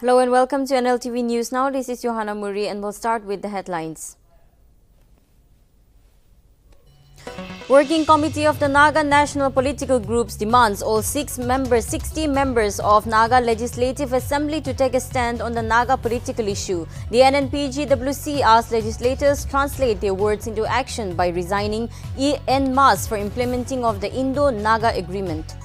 Hello and welcome to Nltv News Now. This is Johanna Muri and we'll start with the headlines. Working Committee of the Naga National Political Groups demands all 60 members of Naga Legislative Assembly to take a stand on the Naga political issue. The NNPGWC asked legislators translate their words into action by resigning en masse for implementing of the Indo-Naga Agreement.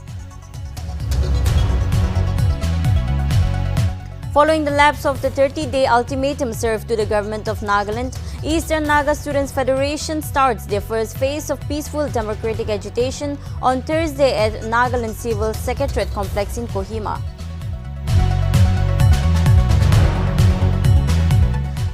Following the lapse of the 30-day ultimatum served to the government of Nagaland, Eastern Naga Students Federation starts their first phase of peaceful democratic agitation on Thursday at Nagaland Civil Secretariat Complex in Kohima.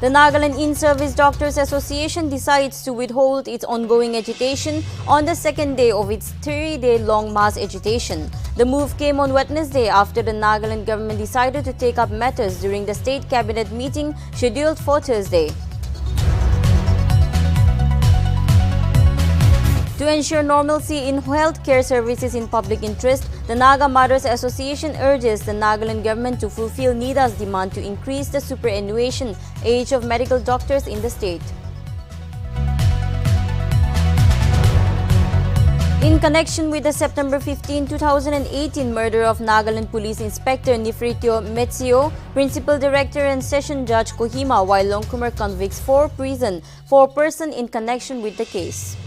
The Nagaland In-Service Doctors Association decides to withhold its ongoing agitation on the second day of its 3-day-long mass agitation. The move came on Wednesday after the Nagaland government decided to take up matters during the state cabinet meeting scheduled for Thursday. To ensure normalcy in healthcare services in public interest, the Naga Mothers Association urges the Nagaland government to fulfill NIDA's demand to increase the superannuation age of medical doctors in the state. In connection with the September 15, 2018 murder of Nagaland Police Inspector Nifritio Metsio, Principal Director and Session Judge Kohima, while Longkumar convicts 4 persons in connection with the case.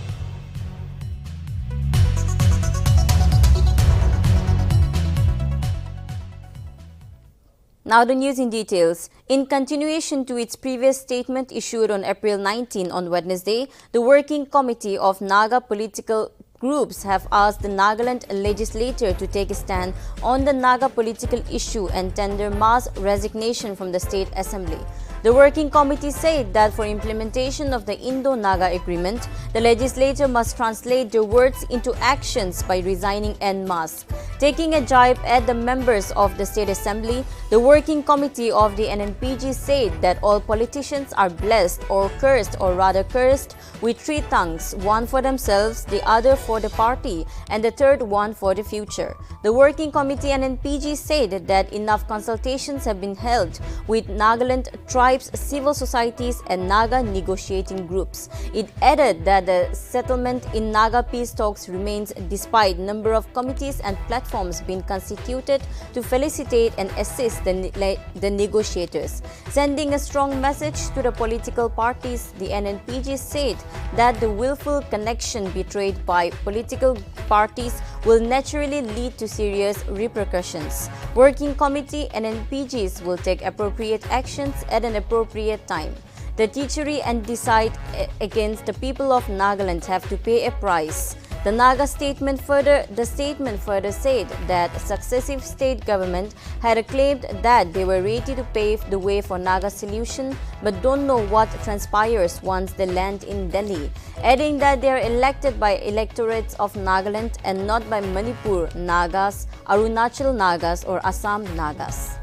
Now the news in details. In continuation to its previous statement issued on April 19 on Wednesday, the Working Committee of Naga Political Groups have asked the Nagaland legislature to take a stand on the Naga political issue and tender mass resignation from the State Assembly. The Working Committee said that for implementation of the Indo-Naga Agreement, the legislature must translate their words into actions by resigning en masse. Taking a jibe at the members of the State Assembly, the Working Committee of the NNPG said that all politicians are blessed or rather cursed, with 3 tongues, one for themselves, the other for the party, and the third one for the future. The Working Committee NNPG said that enough consultations have been held with Nagaland tribes, civil societies, and Naga negotiating groups. It added that the settlement in Naga peace talks remains despite number of committees and platforms being constituted to felicitate and assist the negotiators. Sending a strong message to the political parties, the NNPG said that the willful connection betrayed by political parties will naturally lead to serious repercussions. Working Committee and NPGs will take appropriate actions at an appropriate time. The teachery and decide against the people of Nagaland have to pay a price. The statement further said that successive state government had claimed that they were ready to pave the way for Naga solution but don't know what transpires once they land in Delhi, adding that they are elected by electorates of Nagaland and not by Manipur Nagas, Arunachal Nagas or Assam Nagas.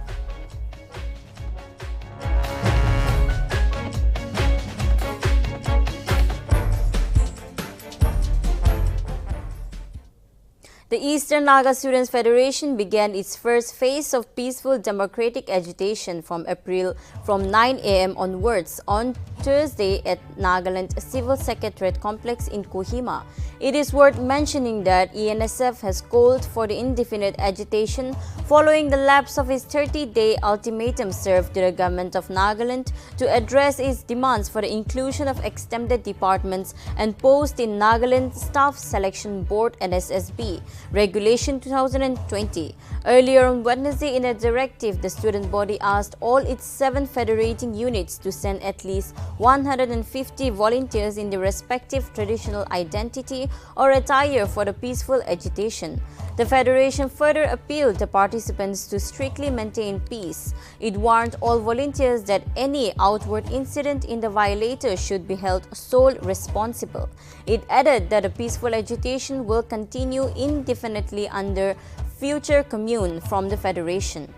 The Eastern Naga Students Federation began its first phase of peaceful democratic agitation from 9 a.m. onwards on Thursday at Nagaland Civil Secretariat Complex in Kohima. It is worth mentioning that ENSF has called for the indefinite agitation following the lapse of its 30-day ultimatum served to the government of Nagaland to address its demands for the inclusion of extended departments and posts in Nagaland Staff Selection Board NSSB Regulation 2020. Earlier on Wednesday, in a directive, the student body asked all its 7 federating units to send at least 150 volunteers in their respective traditional identity or attire for the peaceful agitation. The Federation further appealed to participants to strictly maintain peace. It warned all volunteers that any outward incident in the violator should be held sole responsible. It added that a peaceful agitation will continue indefinitely under future commune from the Federation.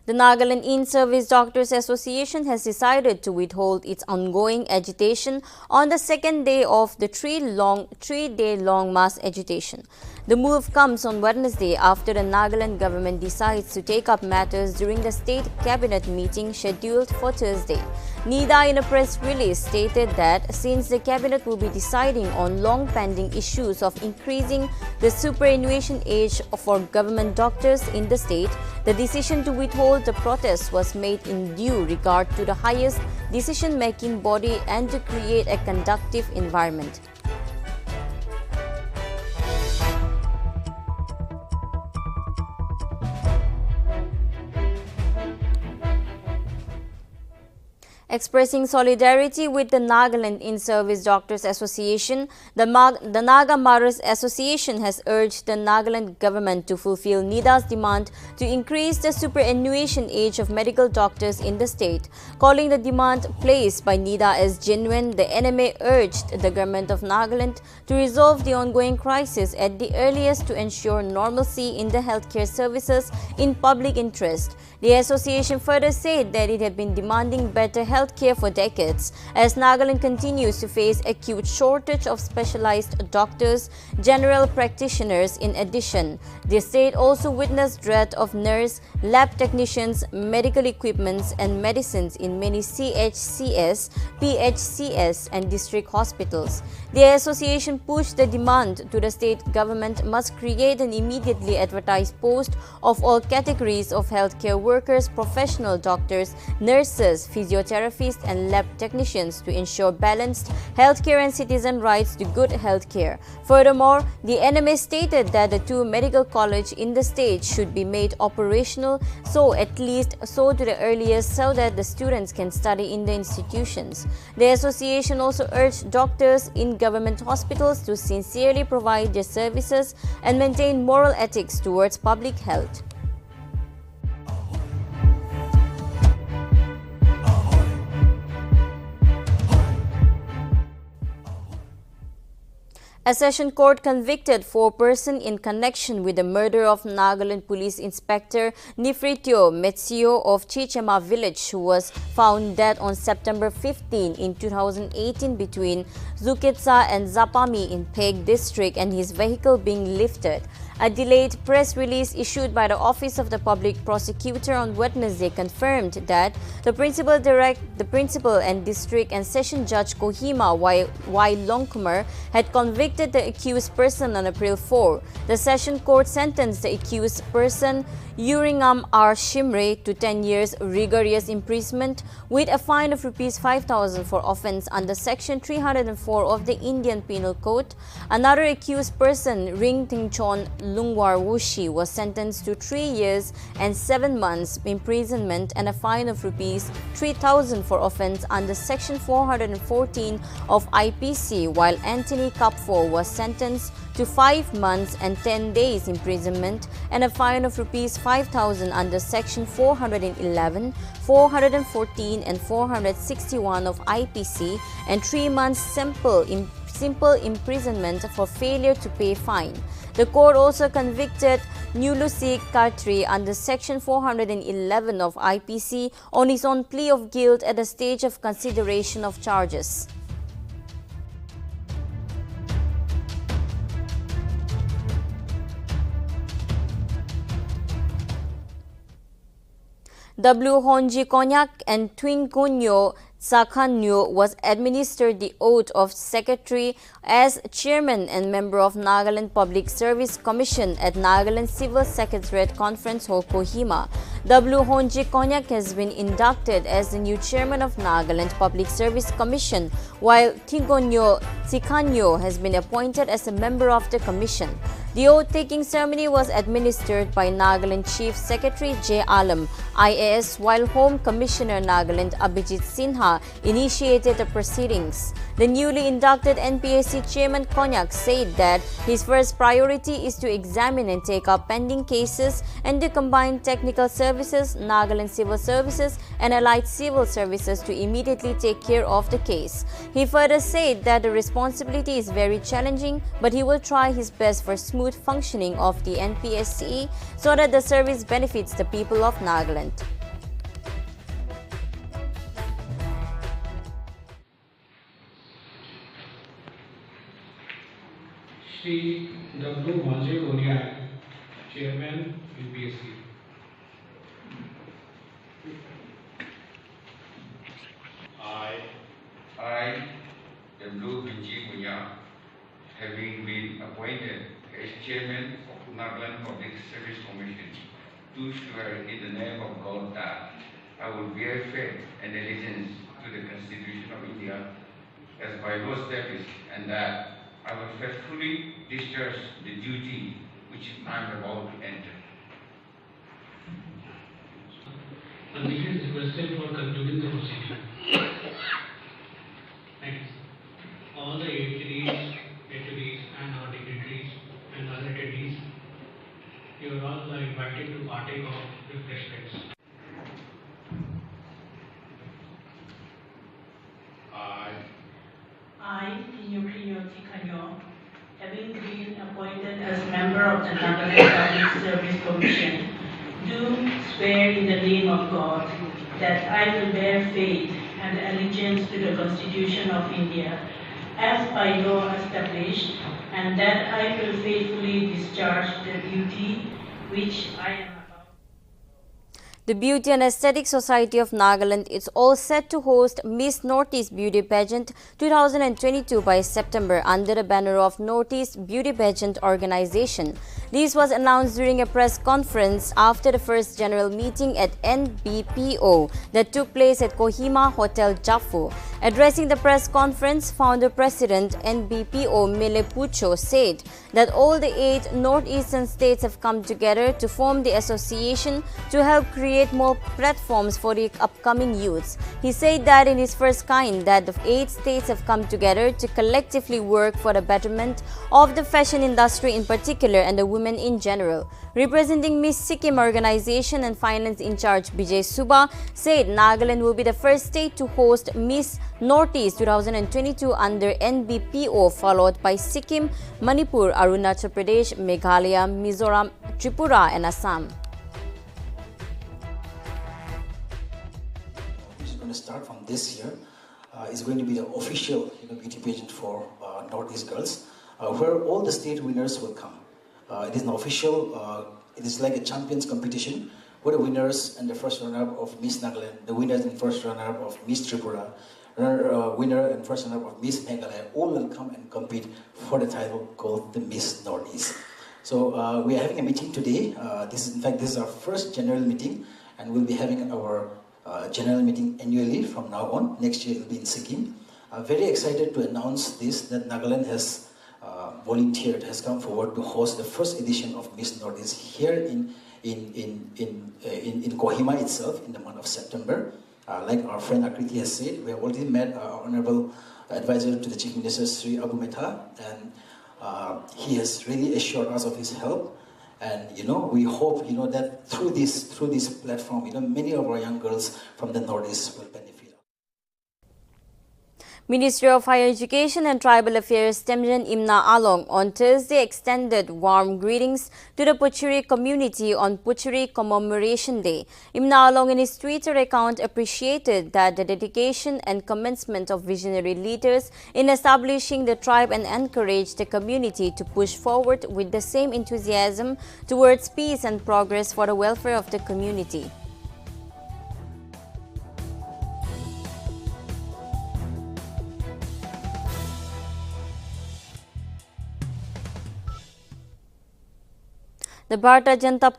The Nagaland In-Service Doctors Association has decided to withhold its ongoing agitation on the second day of the three-day-long mass agitation. The move comes on Wednesday after the Nagaland government decides to take up matters during the state cabinet meeting scheduled for Thursday. NIDA in a press release stated that since the cabinet will be deciding on long-pending issues of increasing the superannuation age for government doctors in the state, the decision to withhold the protest was made in due regard to the highest decision-making body and to create a conducive environment. Expressing solidarity with the Nagaland In-Service Doctors Association, the Naga Maras Association has urged the Nagaland government to fulfill NIDA's demand to increase the superannuation age of medical doctors in the state. Calling the demand placed by NIDA as genuine, the NMA urged the government of Nagaland to resolve the ongoing crisis at the earliest to ensure normalcy in the healthcare services in public interest. The association further said that it had been demanding better healthcare for decades as Nagaland continues to face acute shortage of specialized doctors, general practitioners. In addition, the state also witnessed dearth of nurse, lab technicians, medical equipments and medicines in many CHCS, PHCS and district hospitals. The association pushed the demand to the state government must create an immediately advertised post of all categories of healthcare workers, professional doctors, nurses, physiotherapists and lab technicians to ensure balanced healthcare and citizen rights to good healthcare. Furthermore, the NMA stated that the two medical colleges in the state should be made operational at least to the earliest so that the students can study in the institutions. The association also urged doctors in government hospitals to sincerely provide their services and maintain moral ethics towards public health. A session court convicted 4 persons in connection with the murder of Nagaland Police Inspector Nifrityo Metsio of Chichema village, who was found dead on September 15 in 2018 between Zukitsa and Zapami in Peg district and his vehicle being lifted. A delayed press release issued by the Office of the Public Prosecutor on Wednesday confirmed that the principal and district and session judge Kohima Y. Longkumar had convicted the accused person on April 4. The session court sentenced the accused person Uringam R. Shimre to 10 years rigorous imprisonment with a fine of Rs 5,000 for offence under Section 304 of the Indian Penal Code. Another accused person, Ring Tingchon Lungwar Wushi, was sentenced to 3 years and 7 months imprisonment and a fine of Rs 3,000 for offence under Section 414 of IPC, while Anthony Kapfo was sentenced to 5 months and 10 days imprisonment and a fine of Rs 5,000 under Section 411, 414 and 461 of IPC and 3 months simple imprisonment for failure to pay fine. The court also convicted Nulusik Kartri under Section 411 of IPC on his own plea of guilt at the stage of consideration of charges. W. Honji Konyak and Twinkunyo Sakhanyo was administered the oath of secretary as chairman and member of Nagaland Public Service Commission at Nagaland Civil Secretariat Conference Hall, Kohima. W. Honji Konyak has been inducted as the new chairman of Nagaland Public Service Commission, while Tingonyo Sikhanyo has been appointed as a member of the commission. The oath-taking ceremony was administered by Nagaland Chief Secretary J. Alam, IAS, while Home Commissioner Nagaland Abhijit Sinha initiated the proceedings. The newly inducted NPSC Chairman Konyak said that his first priority is to examine and take up pending cases and to combine technical services, Nagaland Civil Services and allied civil services to immediately take care of the case. He further said that the responsibility is very challenging, but he will try his best for smooth smooth functioning of the NPSCE so that the service benefits the people of Nagaland. Shri W. Manjay Oria, Chairman, UPSC. I, W. Vinci Munya, having been appointed as Chairman of Nagaland Public Service Commission, do swear in the name of God that I will bear faith and allegiance to the Constitution of India as by law established, and that I will faithfully discharge the duty which I am about to enter. And this is requested for concluding the proceeding. Thanks. All the HDs, and our dignitaries and other attendees, you are all invited to partake of refreshments. I, Nltv, having been appointed as member of the Nagaland Public Service Commission, do swear in the name of God that I will bear faith and allegiance to the Constitution of India as by law established, and that I will faithfully discharge the duty which I am about. The Beauty and Aesthetic Society of Nagaland is all set to host Miss Northeast Beauty Pageant 2022 by September under the banner of Northeast Beauty Pageant Organization. This was announced during a press conference after the first general meeting at NBPO that took place at Kohima Hotel Jaffu. Addressing the press conference, founder president NBPO Mele Pucho said that all the 8 northeastern states have come together to form the association to help create more platforms for the upcoming youths. He said that in his first kind that the 8 states have come together to collectively work for the betterment of the fashion industry in particular and the women in general. Representing Miss Sikkim organization and finance in charge Bijay Suba said Nagaland will be the first state to host Miss Northeast 2022 under NBPO, followed by Sikkim, Manipur, Arunachal Pradesh, Meghalaya, Mizoram, Tripura and Assam. Which is going to start from this year is going to be the official beauty pageant for Northeast girls, where all the state winners will come. It is an official, it is like a champions competition where the winners and the first runner-up of Miss Nagaland, the winners and first runner-up of Miss Tripura, winner and first runner-up of Miss Meghalaya, all will come and compete for the title called the Miss Northeast. So we are having a meeting today. This is our first general meeting, and we'll be having our general meeting annually from now on. Next year it will be in Sikkim. I'm very excited to announce this, that Nagaland has volunteered, has come forward to host the first edition of Miss Northeast here in Kohima itself in the month of September. Like our friend Akriti has said, we have already met our Honorable Advisor to the Chief Minister, Sri Abu Metha, and he has really assured us of his help. And we hope that through this platform, many of our young girls from the Northeast will benefit. Ministry of Higher Education and Tribal Affairs Temjen Imna Along on Thursday extended warm greetings to the Puchuri community on Puchuri Commemoration Day. Imna Along in his Twitter account appreciated that the dedication and commencement of visionary leaders in establishing the tribe and encouraged the community to push forward with the same enthusiasm towards peace and progress for the welfare of the community. The Bharatiya Janata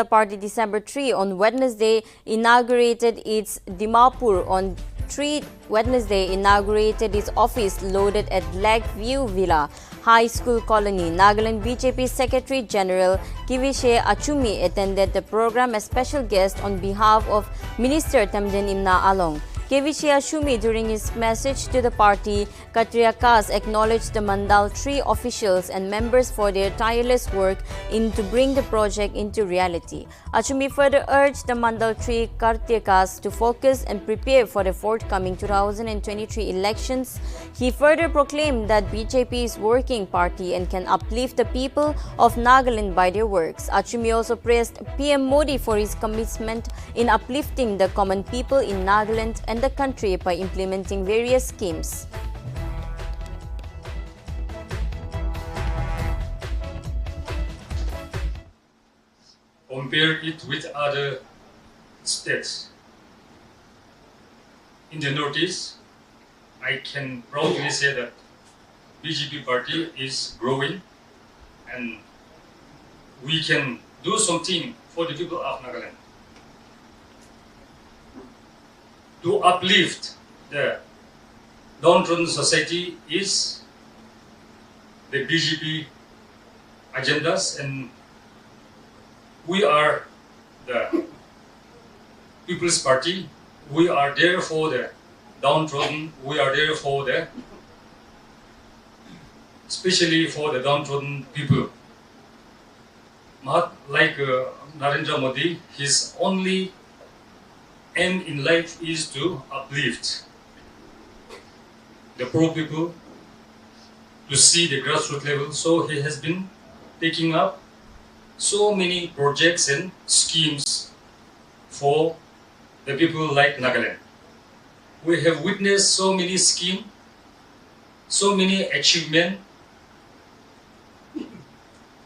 Party December 3 on Wednesday inaugurated its Dimapur on 3 Wednesday inaugurated its office loaded at Lakeview Villa High School Colony. Nagaland BJP Secretary General Kivishe Achumi attended the program as special guest on behalf of Minister Temjen Imna Along. KVC Ashumi, during his message to the party, Katriakas acknowledged the Mandal Tree officials and members for their tireless work to bring the project into reality. Ashumi further urged the Mandal Tree Katriakas to focus and prepare for the forthcoming 2023 elections. He further proclaimed that BJP is working party and can uplift the people of Nagaland by their works. Ashumi also praised PM Modi for his commitment in uplifting the common people in Nagaland and the country by implementing various schemes. Compare it with other states. In the Northeast, I can proudly say that BJP party is growing and we can do something for the people of Nagaland to uplift the downtrodden society is the BJP agendas, and we are the People's Party. We are there for the downtrodden. We are there for the, especially for the downtrodden people. Not like Narendra Modi, his only aim in life is to uplift the poor people, to see the grassroots level. So he has been taking up so many projects and schemes for the people like Nagaland. We have witnessed so many schemes, so many achievements,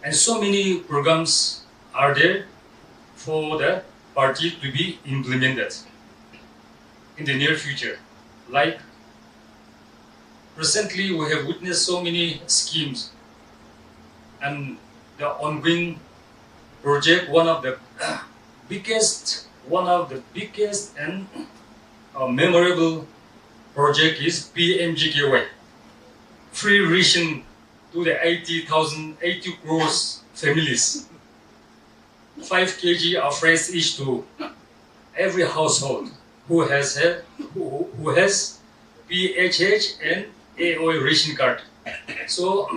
and so many programs are there for the party to be implemented in the near future. Like recently we have witnessed so many schemes and the ongoing project, one of the biggest and memorable project is PMGKY, free ration to the 80 crores families. 5 kg of rice each to every household who has PHH and AOI ration card. So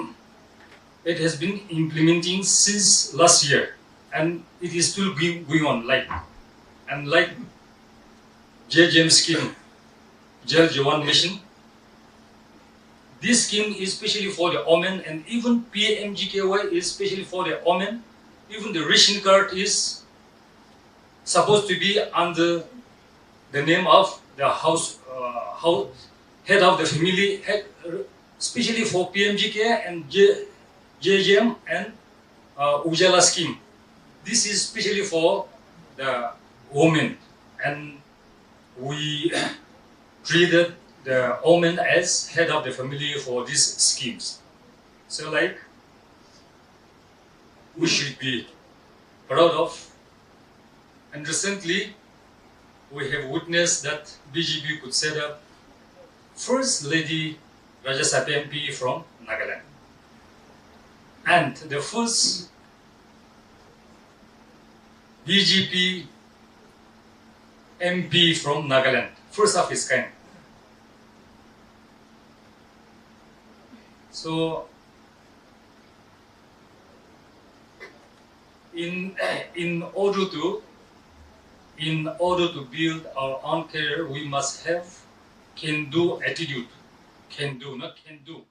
it has been implementing since last year, and it is still going on. Like JJM scheme, Jal Jawan mission. This scheme is especially for the women, and even PMGKY is especially for the women. Even the ration card is supposed to be under the name of the head of the family, especially for PMGK and JJM and Ujala scheme. This is especially for the women, and we treated the woman as head of the family for these schemes. So like, we should be proud of. And recently, we have witnessed that BJP could set up First Lady Raja Satya MP from Nagaland, and the first BJP MP from Nagaland, first of his kind. So, in order to build our own career, we must have can-do attitude. Can do, not can do.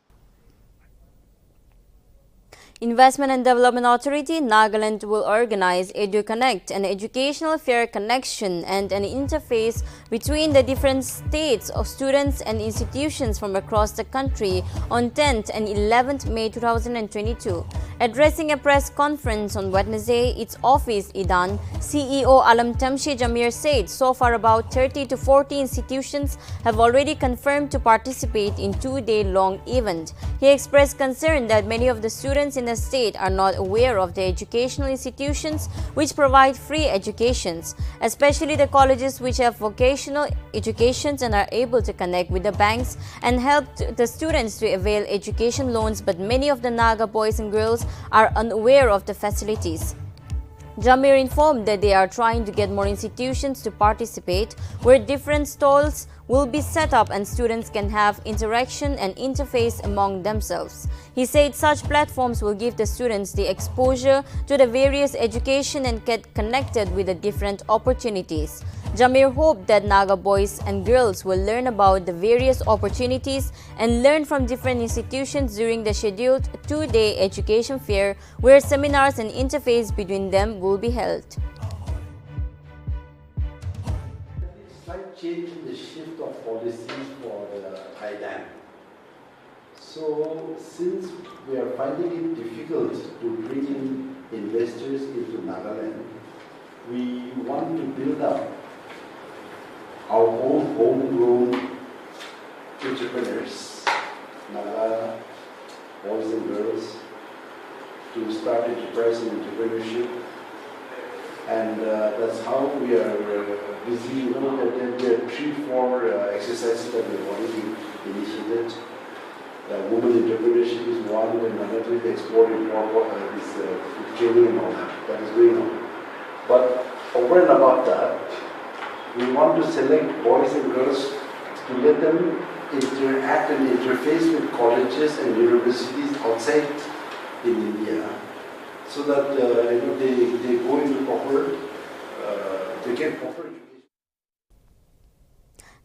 Investment and Development Authority, Nagaland will organize EduConnect, an educational fair connection and an interface between the different states of students and institutions from across the country on 10th and 11th May 2022. Addressing a press conference on Wednesday, its office, Idan, CEO Alam Tamshi Jamir said so far about 30 to 40 institutions have already confirmed to participate in two-day-long event. He expressed concern that many of the students in the state are not aware of the educational institutions which provide free educations, especially the colleges which have vocational educations and are able to connect with the banks and help the students to avail education loans, but many of the Naga boys and girls are unaware of the facilities. Jamir informed that they are trying to get more institutions to participate, where different stalls will be set up and students can have interaction and interface among themselves. He said such platforms will give the students the exposure to the various education and get connected with the different opportunities. Jamir hoped that Naga boys and girls will learn about the various opportunities and learn from different institutions during the scheduled 2-day education fair, where seminars and interface between them will be held. Slight change in the shift of policies for the Thailand. So, since we are finding it difficult to bring in investors into Nagaland, we want to build up our own homegrown entrepreneurs, Naga boys and girls, to start enterprise and entrepreneurship. And that's how we are busy. You know that there are 3-4 exercises that we have already initiated. Women entrepreneurship is one, and another is export import, this training and all that is going on. But over and above that, we want to select boys and girls to let them interact and interface with colleges and universities outside in India, so that they go into proper, they get proper education.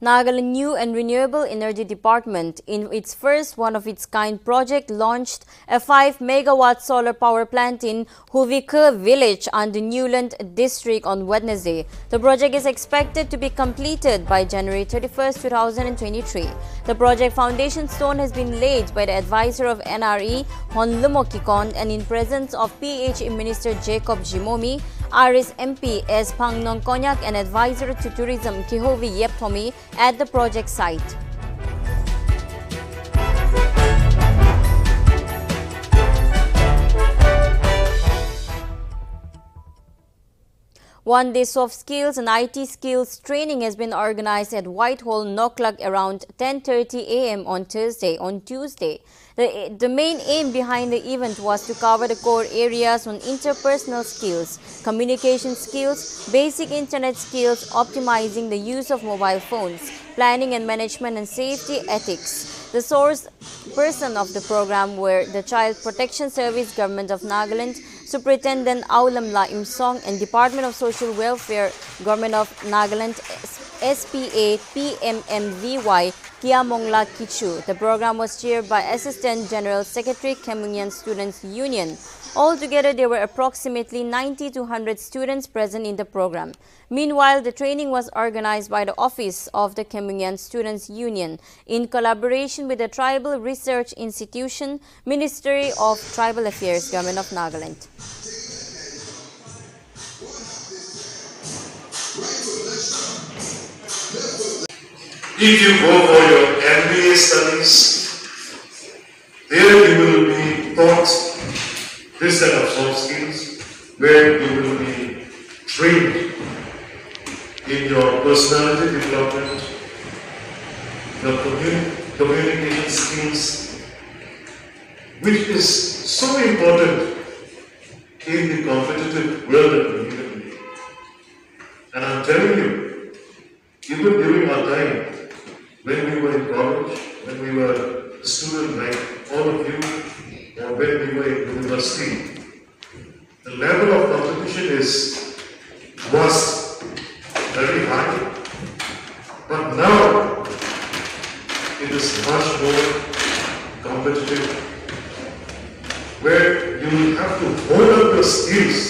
Nagaland New and Renewable Energy Department, in its first one-of-its-kind project, launched a 5-megawatt solar power plant in Huvikar village under Newland district on Wednesday. The project is expected to be completed by January 31, 2023. The project foundation stone has been laid by the advisor of NRE, Honlumo Kikon, and in presence of PHE Minister Jacob Jimomi, Aris MP S. Pangnong Konyak, and advisor to tourism Kihovi Yeptomi at the project site. One-day soft skills and IT skills training has been organized at Whitehall, Noklak around 10:30 a.m. on Tuesday. The main aim behind the event was to cover the core areas on interpersonal skills, communication skills, basic internet skills, optimizing the use of mobile phones, planning and management, and safety ethics. The source person of the program were the Child Protection Service, Government of Nagaland, Superintendent Aulam La Imsong, and Department of Social Welfare, Government of Nagaland, SPA PMMVY Kiamongla Kichu. The program was chaired by Assistant General Secretary, Kemunyan Students Union. Altogether, there were approximately 90 to 100 students present in the program. Meanwhile, the training was organized by the Office of the Kemunyan Students Union in collaboration with the Tribal Research Institution, Ministry of Tribal Affairs, Government of Nagaland. If you go for your MBA studies, there you will be taught this set of soft skills, where you will be trained in your personality development, the communication skills, which is so important in the competitive world that we live in. And I'm telling you, even during our time, when we were in college, when we were a student like all of you, or when we were in university, the level of competition was very high, but now it is much more competitive, where you will have to hold up your skills,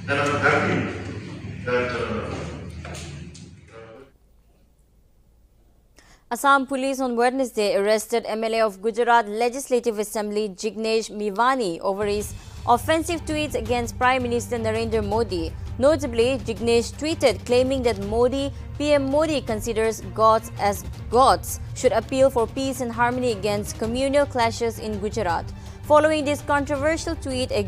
and I'm happy that Assam police on Wednesday arrested MLA of Gujarat Legislative Assembly Jignesh Mevani over his offensive tweets against Prime Minister Narendra Modi. Notably, Jignesh tweeted claiming that PM Modi considers gods as gods, should appeal for peace and harmony against communal clashes in Gujarat. Following this controversial tweet, a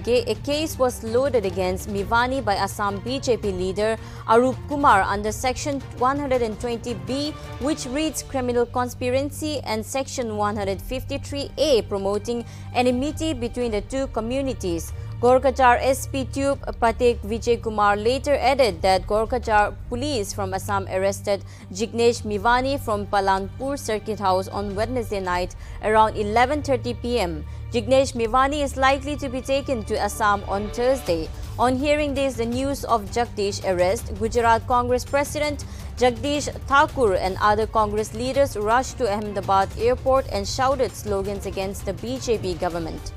case was loaded against Mevani by Assam BJP leader Arup Kumar under Section 120B, which reads criminal conspiracy, and Section 153A promoting enmity between the two communities. Gorkhachar SP Tube Patek Vijay Kumar later added that Gorkhachar police from Assam arrested Jignesh Mivani from Palanpur Circuit House on Wednesday night around 11:30 p.m. Jignesh Mivani is likely to be taken to Assam on Thursday. On hearing this, the news of Jagdish arrest, Gujarat Congress President Jagdish Thakur and other Congress leaders rushed to Ahmedabad airport and shouted slogans against the BJP government.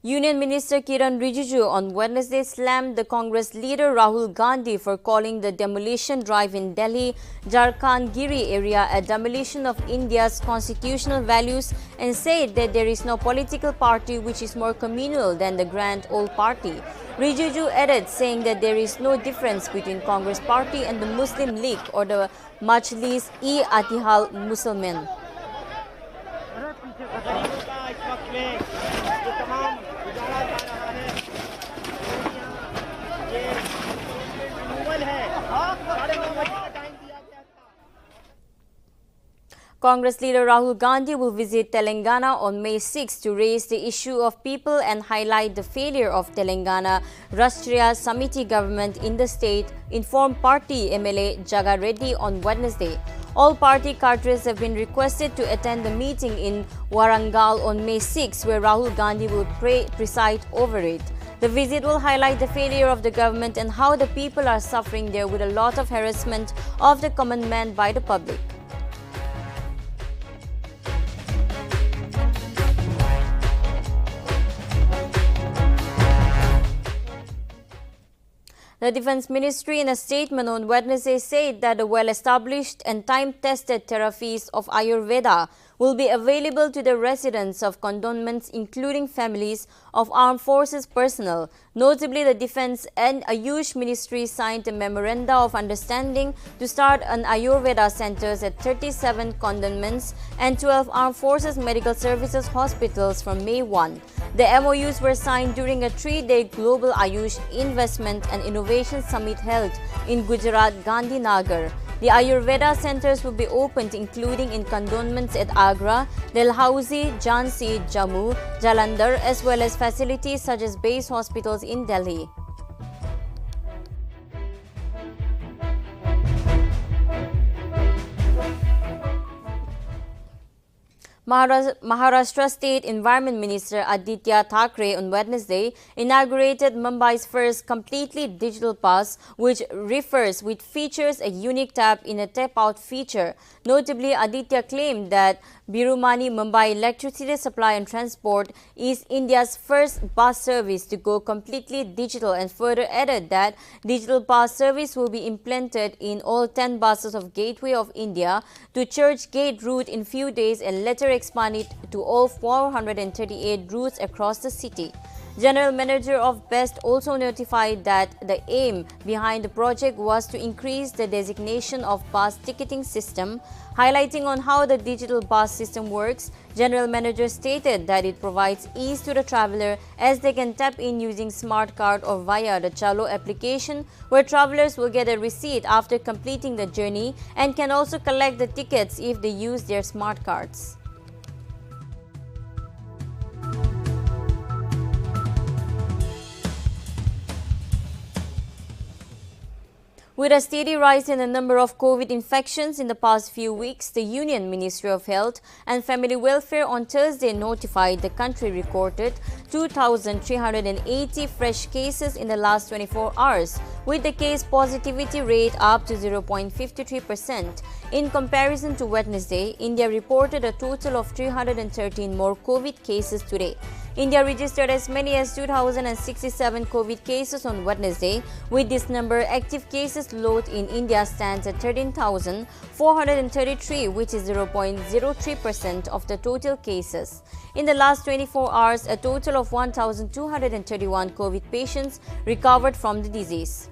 Union Minister Kiran Rijiju on Wednesday slammed the Congress leader Rahul Gandhi for calling the demolition drive in Delhi, Jharkhand-Giri area a demolition of India's constitutional values and said that there is no political party which is more communal than the Grand Old Party. Rijiju added, saying that there is no difference between Congress Party and the Muslim League or the Majlis-e-Attihad Muslimin. Congress leader Rahul Gandhi will visit Telangana on May 6 to raise the issue of people and highlight the failure of Telangana Rashtriya Samiti government in the state, informed party MLA Jaga Reddy on Wednesday. All party cadres have been requested to attend the meeting in Warangal on May 6, where Rahul Gandhi will preside over it. The visit will highlight the failure of the government and how the people are suffering there with a lot of harassment of the common man by the public. The Defense Ministry in a statement on Wednesday said that the well-established and time-tested therapies of Ayurveda will be available to the residents of cantonments, including families of armed forces personnel. Notably, the Defense and Ayush Ministry signed a memoranda of understanding to start an Ayurveda centers at 37 cantonments and 12 armed forces medical services hospitals from May 1. The MOUs were signed during a 3-day Global Ayush Investment and Innovation Summit held in Gujarat, Gandhinagar. The Ayurveda centers will be opened including in cantonments at Agra, Dalhousie, Jhansi, Jammu, Jalandhar, as well as facilities such as base hospitals in Delhi. Maharashtra State Environment Minister Aditya Thackeray on Wednesday inaugurated Mumbai's first completely digital pass, which features a unique tap in a tap-out feature. Notably, Aditya claimed that Birumani Mumbai Electricity Supply and Transport is India's first bus service to go completely digital, and further added that digital pass service will be implemented in all 10 buses of Gateway of India to Church Gate route in few days and later expand it to all 438 routes across the city. General Manager of BEST also notified that the aim behind the project was to increase the designation of bus ticketing system. Highlighting on how the digital bus system works, General Manager stated that it provides ease to the traveler as they can tap in using smart card or via the Chalo application, where travelers will get a receipt after completing the journey and can also collect the tickets if they use their smart cards. With a steady rise in the number of COVID infections in the past few weeks, the Union Ministry of Health and Family Welfare on Thursday notified the country recorded 2,380 fresh cases in the last 24 hours, with the case positivity rate up to 0.53%. In comparison to Wednesday, India reported a total of 313 more COVID cases today. India registered as many as 2,067 COVID cases on Wednesday. With this number, active cases load in India stands at 13,433, which is 0.03% of the total cases. In the last 24 hours, a total of 1,231 COVID patients recovered from the disease.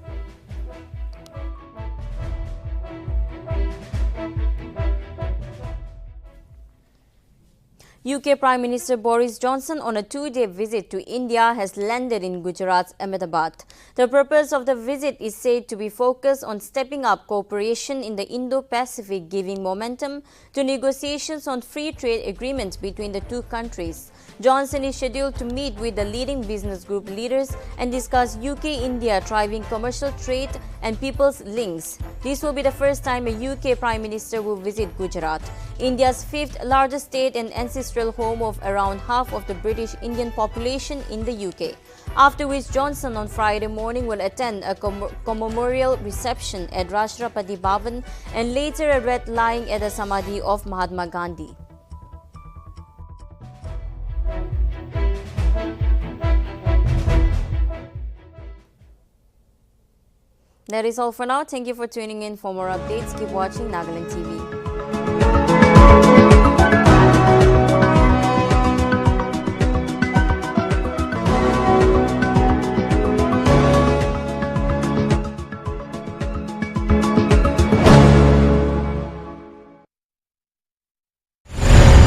UK Prime Minister Boris Johnson, on a two-day visit to India, has landed in Gujarat's Ahmedabad. The purpose of the visit is said to be focused on stepping up cooperation in the Indo-Pacific, giving momentum to negotiations on free trade agreements between the two countries. Johnson is scheduled to meet with the leading business group leaders and discuss UK-India thriving commercial trade and people's links. This will be the first time a UK Prime Minister will visit Gujarat, India's fifth largest state and ancestral home of around half of the British Indian population in the UK. After which Johnson on Friday morning will attend a commemorial reception at Rashtrapati Bhavan and later a red lying at the Samadhi of Mahatma Gandhi. That is all for now. Thank you for tuning in. For more updates, keep watching Nagaland TV.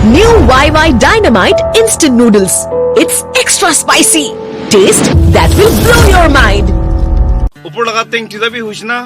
New YY Dynamite Instant Noodles. It's extra spicy. Taste that will blow your mind. ऊपर लगाते हैं किधर भी हुई ना